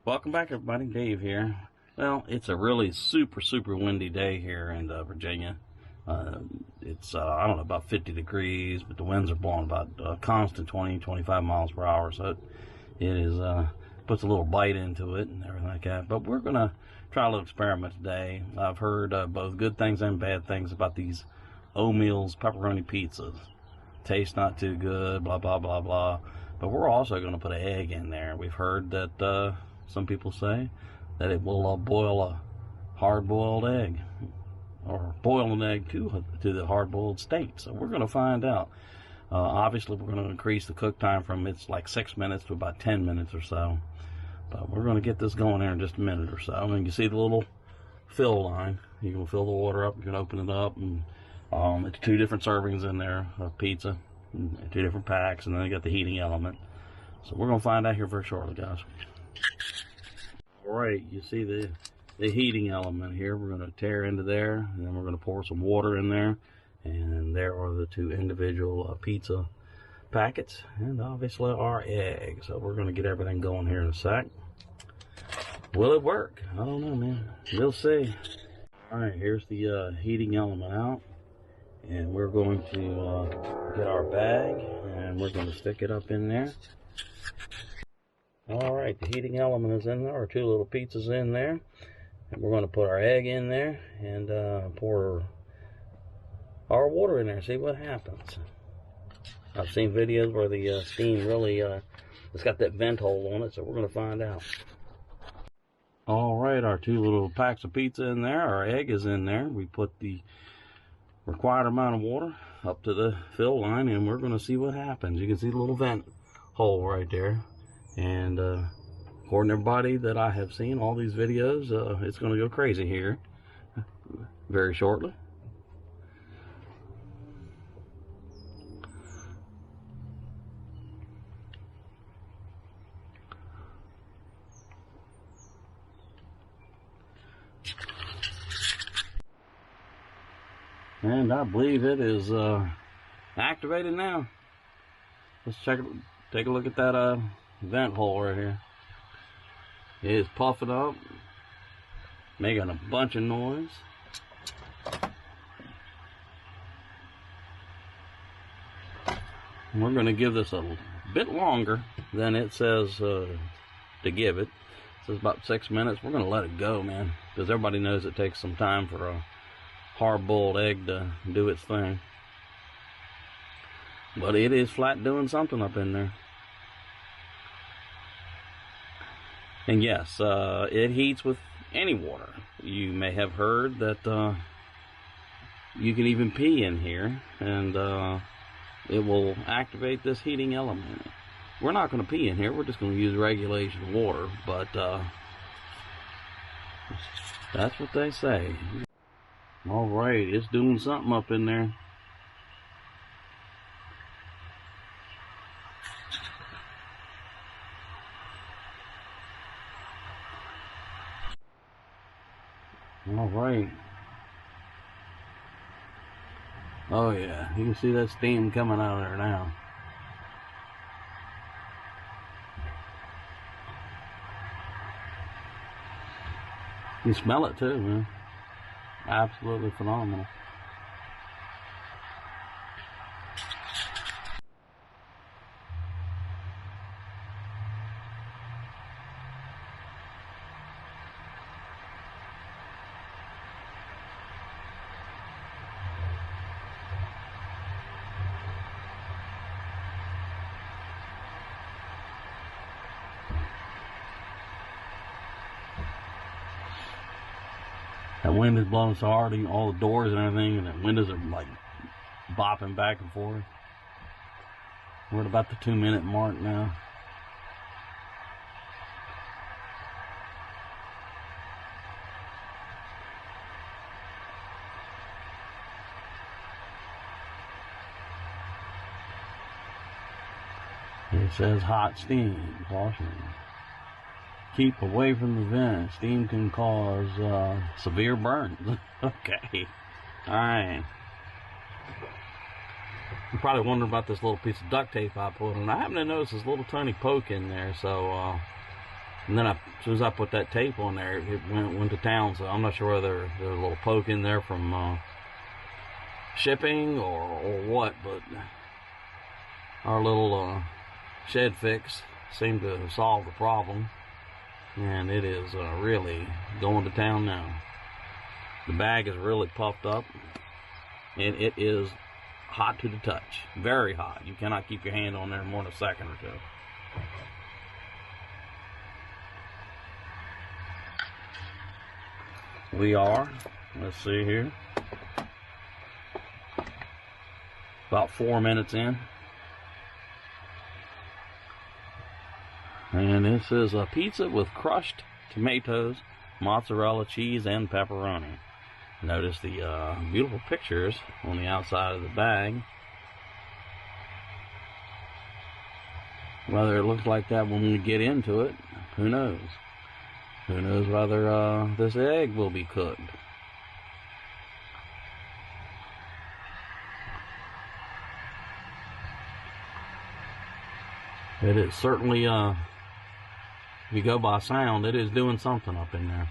Welcome back, everybody. Dave here. Well, it's a really super windy day here in Virginia. It's I don't know, about 50 degrees, but the winds are blowing about constant 20-25 miles per hour. So it is puts a little bite into it and everything like that. But we're gonna try a little experiment today. I've heard both good things and bad things about these Omeals pepperoni pizzas. Taste not too good, blah blah blah blah. But we're also going to put an egg in there. We've heard that some people say that it will boil a hard-boiled egg, or boil an egg to the hard-boiled state. So we're going to find out. Obviously, we're going to increase the cook time from it's like 6 minutes to about 10 minutes or so. But we're going to get this going here in just a minute or so. And you can see the little fill line. You can fill the water up. You can open it up, and it's 2 different servings in there of pizza, 2 different packs, and then you got the heating element. So we're going to find out here very shortly, guys. Alright, you see the heating element here. We're going to tear into there, and then we're going to pour some water in there, and there are the 2 individual pizza packets, and obviously our egg. So we're going to get everything going here in a sec. Will it work? I don't know, man. We'll see. Alright, here's the heating element out, and we're going to get our bag, and we're going to stick it up in there. Alright, the heating element is in there, our 2 little pizzas in there, and we're going to put our egg in there and pour our water in there, see what happens. I've seen videos where the steam really, it's got that vent hole on it, so we're going to find out. Alright, our 2 little packs of pizza in there, our egg is in there. We put the required amount of water up to the fill line, and we're going to see what happens. You can see the little vent hole right there. And according to everybody that I have seen all these videos, it's going to go crazy here very shortly. And I believe it is activated now. Let's check it. Take a look at that vent hole right here. It is puffing up, making a bunch of noise. We're going to give this a bit longer than it says to give it. It says about 6 minutes. We're going to let it go, man, because everybody knows it takes some time for a hard-boiled egg to do its thing. But it is flat doing something up in there. And yes, it heats with any water. You may have heard that you can even pee in here, and it will activate this heating element. We're not going to pee in here. We're just going to use regulation water, but that's what they say. Alright, it's doing something up in there. Alright. Oh yeah, you can see that steam coming out of there now. You smell it too, man. Absolutely phenomenal. That wind is blowing so hard, all the doors and everything, and the windows are like bopping back and forth. We're at about the 2-minute mark now. It says hot steam, caution. Keep away from the vent. Steam can cause severe burns. Okay. Alright. You're probably wondering about this little piece of duct tape I put on. I happen to notice this little tiny poke in there, so And then as soon as I put that tape on there, it went to town. So I'm not sure whether there's a little poke in there from shipping or what, but our little shed fix seemed to solve the problem, and it is really going to town now. The bag is really puffed up, and it is hot to the touch. Very hot. You cannot keep your hand on there more than a second or two. We are, let's see here, about 4 minutes in. And this is a pizza with crushed tomatoes, mozzarella cheese, and pepperoni. Notice the beautiful pictures on the outside of the bag. Whether it looks like that when we get into it, who knows? Who knows whether this egg will be cooked. It is certainly, if you go by sound, it is doing something up in there.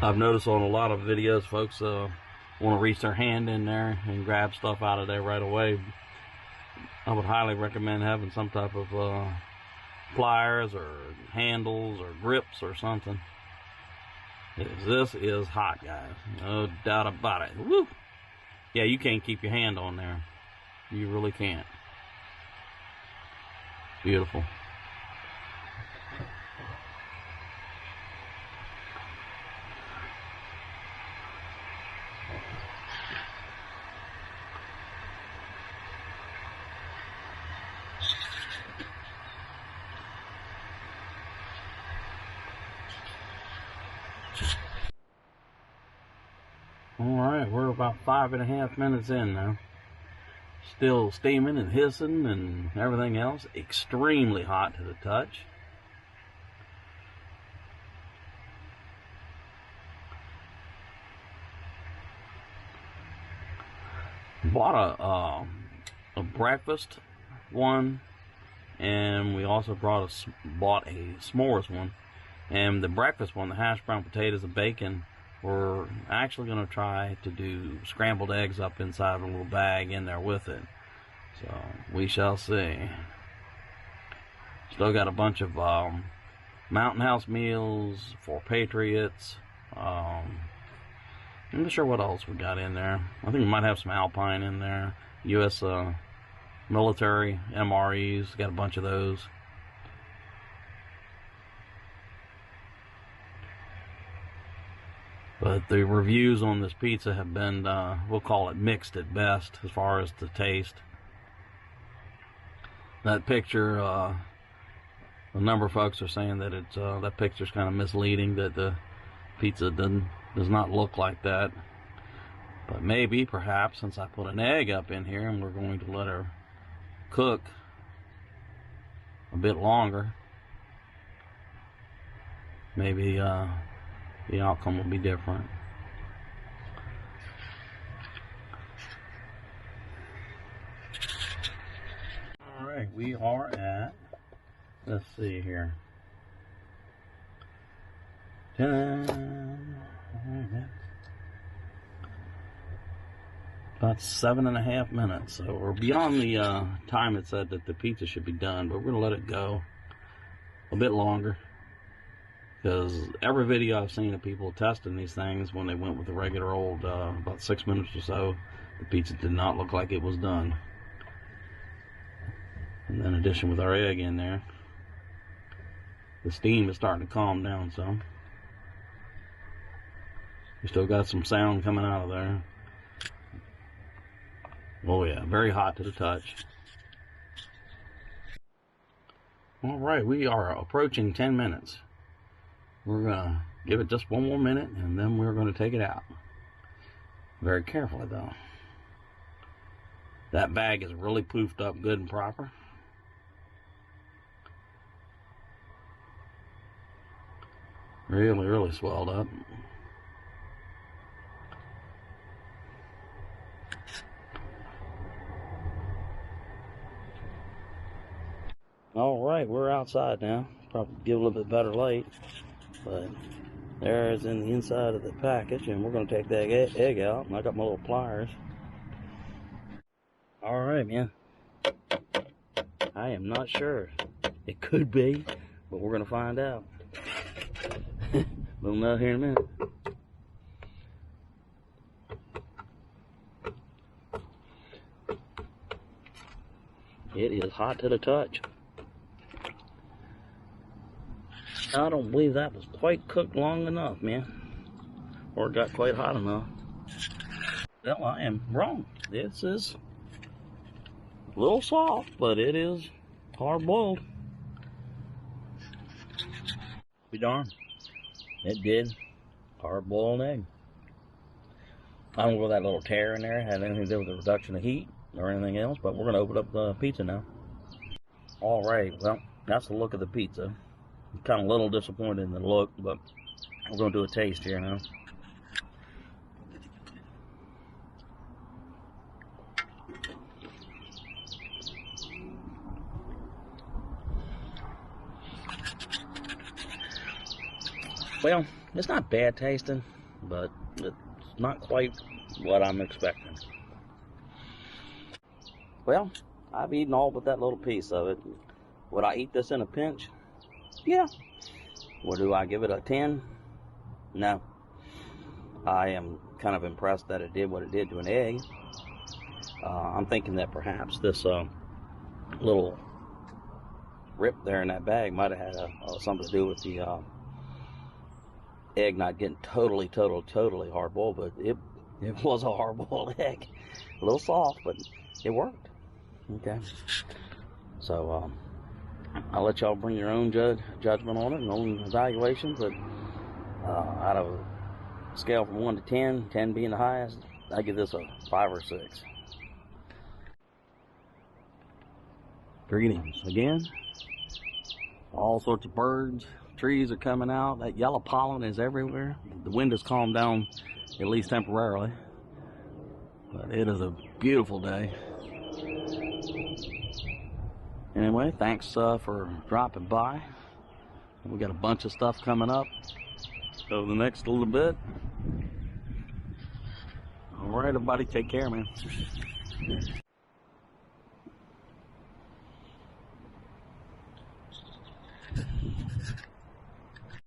I've noticed on a lot of videos, folks want to reach their hand in there and grab stuff out of there right away. I would highly recommend having some type of pliers or handles or grips or something. This is hot, guys. No doubt about it. Woo! Yeah, you can't keep your hand on there. You really can't. Beautiful. Alright, we're about 5.5 minutes in now. Still steaming and hissing and everything else. Extremely hot to the touch. Bought a breakfast one, and we also bought a s'mores one. And the breakfast one, the hash brown potatoes and bacon, we're actually going to try to do scrambled eggs up inside of a little bag in there with it. So we shall see. Still got a bunch of Mountain House meals for Patriots. I'm not sure what else we got in there. I think we might have some Alpine in there. U.S. military MREs, got a bunch of those. But the reviews on this pizza have been, we'll call it mixed at best as far as the taste. That picture, a number of folks are saying that it's that picture's kind of misleading, that the pizza does not look like that. But maybe, perhaps, since I put an egg up in here and we're going to let her cook a bit longer, maybe the outcome will be different. Alright, we are at, let's see here, 10, about 7.5 minutes. So we're beyond the time it said that the pizza should be done, but we're going to let it go a bit longer. Because every video I've seen of people testing these things, when they went with the regular old, about 6 minutes or so, the pizza did not look like it was done. And then in addition with our egg in there, the steam is starting to calm down some. We still got some sound coming out of there. Oh yeah, very hot to the touch. Alright, we are approaching 10 minutes. We're going to give it just one more minute, and then we're going to take it out. Very carefully, though. That bag is really poofed up good and proper. Really, really swelled up. right, we're outside now. Probably get a little bit better light, but there's in the inside of the package, and we're going to take that egg out. And I got my little pliers. All right, man. I am not sure. It could be, but we're going to find out. We'll know here in a minute. It is hot to the touch. I don't believe that was quite cooked long enough, man. Or it got quite hot enough. Well, I am wrong. This is a little soft, but it is hard boiled. Be darned. It did. Hard boiled egg. I don't know if that little tear in there had anything to do with the reduction of heat or anything else, but we're going to open up the pizza now. All right, well, that's the look of the pizza. I'm kind of a little disappointed in the look, but we're going to do a taste here now. Well, it's not bad tasting, but it's not quite what I'm expecting. Well, I've eaten all but that little piece of it. Would I eat this in a pinch? Yeah. Or do I give it a 10? No. I am kind of impressed that it did what it did to an egg. I'm thinking that perhaps this little rip there in that bag might have had something to do with the egg not getting totally hard boiled, but it was a hard boiled egg. A little soft, but it worked. Okay. So I'll let y'all bring your own judgment on it and own evaluation, but out of a scale from 1 to 10, 10 being the highest, I give this a 5 or 6. Greetings again. All sorts of birds, trees are coming out. That yellow pollen is everywhere. The wind has calmed down, at least temporarily, but it is a beautiful day. Anyway, thanks for dropping by. We got a bunch of stuff coming up over the next little bit. All right, everybody, take care, man.